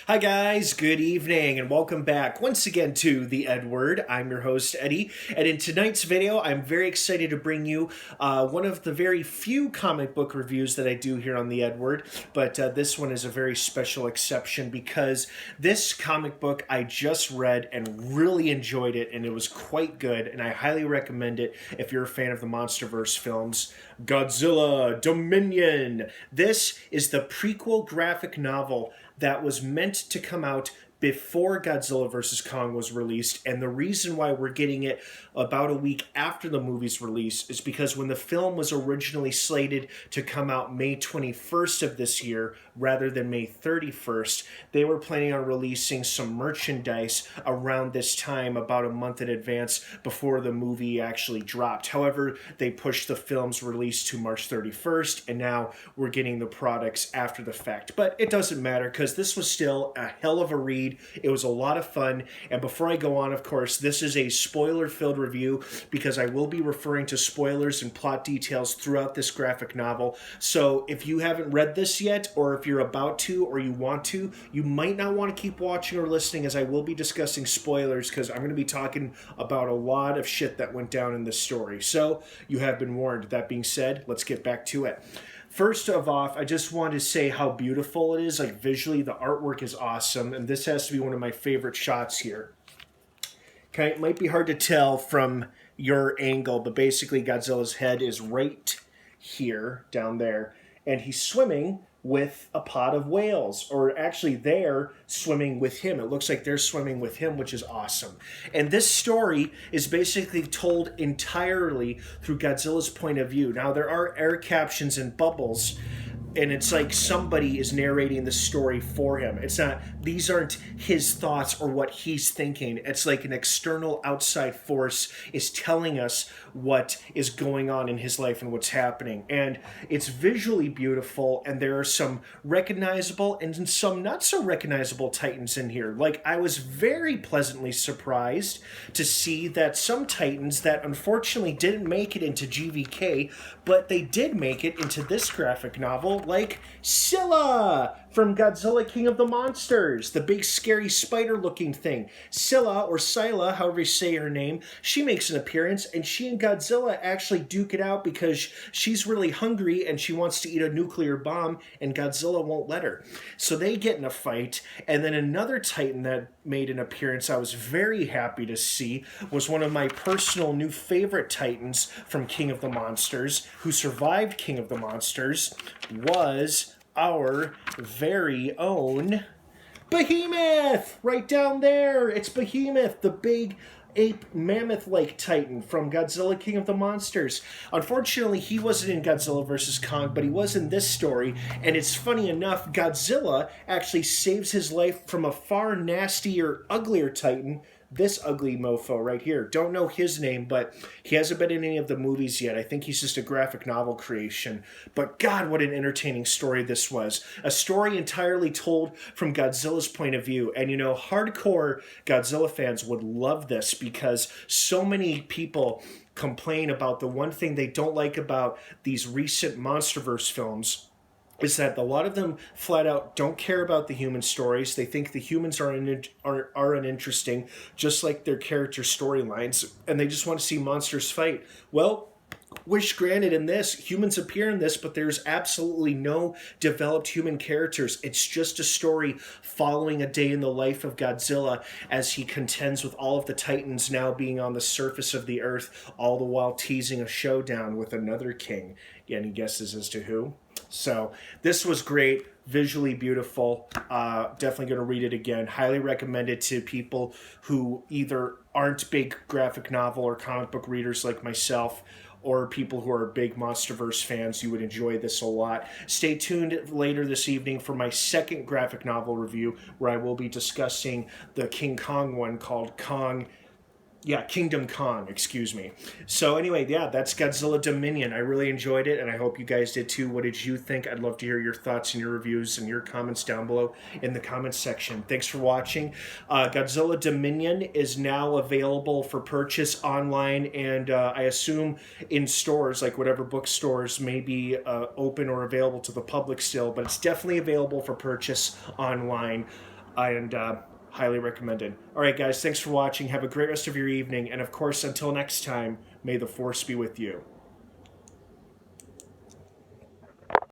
Hi guys, good evening and welcome back once again to the EdWord. I'm your host Eddie, and in tonight's video I'm very excited to bring you one of the very few comic book reviews that I do here on the EdWord, but this one is a very special exception because this comic book I just read and really enjoyed it, and it was quite good, and I highly recommend it if you're a fan of the MonsterVerse films. Godzilla Dominion! This is the prequel graphic novel that was meant to come out before Godzilla vs. Kong was released, and the reason why we're getting it about a week after the movie's release is because when the film was originally slated to come out May 21st of this year rather than May 31st, they were planning on releasing some merchandise around this time, about a month in advance before the movie actually dropped. However, they pushed the film's release to March 31st, and now we're getting the products after the fact. But it doesn't matter because this was still a hell of a read. It was a lot of fun, and before I go on, of course, this is a spoiler-filled review because I will be referring to spoilers and plot details throughout this graphic novel. So if you haven't read this yet, or if you're about to or you want to, you might not want to keep watching or listening, as I will be discussing spoilers because I'm going to be talking about a lot of shit that went down in this story. So you have been warned. That being said, let's get back to it. First of all, I just want to say how beautiful it is. Like, visually, the artwork is awesome, and this has to be one of my favorite shots here. Okay, it might be hard to tell from your angle, but basically Godzilla's head is right here, down there, and he's swimming with a pod of whales, or actually they're swimming with him. It looks like they're swimming with him, which is awesome. And this story is basically told entirely through Godzilla's point of view. Now, there are air captions and bubbles, and it's like somebody is narrating the story for him. It's not, these aren't his thoughts or what he's thinking. It's like an external outside force is telling us what is going on in his life and what's happening. And it's visually beautiful, and there are some recognizable and some not so recognizable Titans in here. Like, I was very pleasantly surprised to see that some Titans that unfortunately didn't make it into GVK, but they did make it into this graphic novel, like Scylla from Godzilla King of the Monsters, the big scary spider-looking thing. Scylla, or Scylla, however you say her name, she makes an appearance, and she and Godzilla actually duke it out because she's really hungry and she wants to eat a nuclear bomb, and Godzilla won't let her. So they get in a fight, and then another Titan that made an appearance I was very happy to see was one of my personal new favorite Titans from King of the Monsters, who survived King of the Monsters, was our very own Behemoth! Right down there! It's Behemoth, the big ape mammoth-like Titan from Godzilla King of the Monsters. Unfortunately, he wasn't in Godzilla vs. Kong, but he was in this story, and it's funny enough, Godzilla actually saves his life from a far nastier, uglier Titan, this ugly mofo right here. Don't know his name, but he hasn't been in any of the movies yet. I think he's just a graphic novel creation. But God, what an entertaining story this was. A story entirely told from Godzilla's point of view. And you know, hardcore Godzilla fans would love this because so many people complain about the one thing they don't like about these recent MonsterVerse films is that a lot of them flat out don't care about the human stories. They think the humans are uninteresting, just like their character storylines, and they just want to see monsters fight. Well, wish granted in this, humans appear in this, but there's absolutely no developed human characters. It's just a story following a day in the life of Godzilla as he contends with all of the Titans now being on the surface of the earth, all the while teasing a showdown with another king. Any guesses as to who? So this was great, visually beautiful. Definitely going to read it again. Highly recommend it to people who either aren't big graphic novel or comic book readers like myself, or people who are big MonsterVerse fans. You would enjoy this a lot. Stay tuned later this evening for my second graphic novel review, where I will be discussing the King Kong one called Kingdom Kong, excuse me. So anyway, yeah, that's Godzilla Dominion. I really enjoyed it, and I hope you guys did too. What did you think? I'd love to hear your thoughts and your reviews and your comments down below in the comments section. Thanks for watching. Godzilla Dominion is now available for purchase online, and I assume in stores, like whatever bookstores may be open or available to the public still, but it's definitely available for purchase online. and highly recommended. All right, guys, thanks for watching. Have a great rest of your evening. And of course, until next time, may the Force be with you.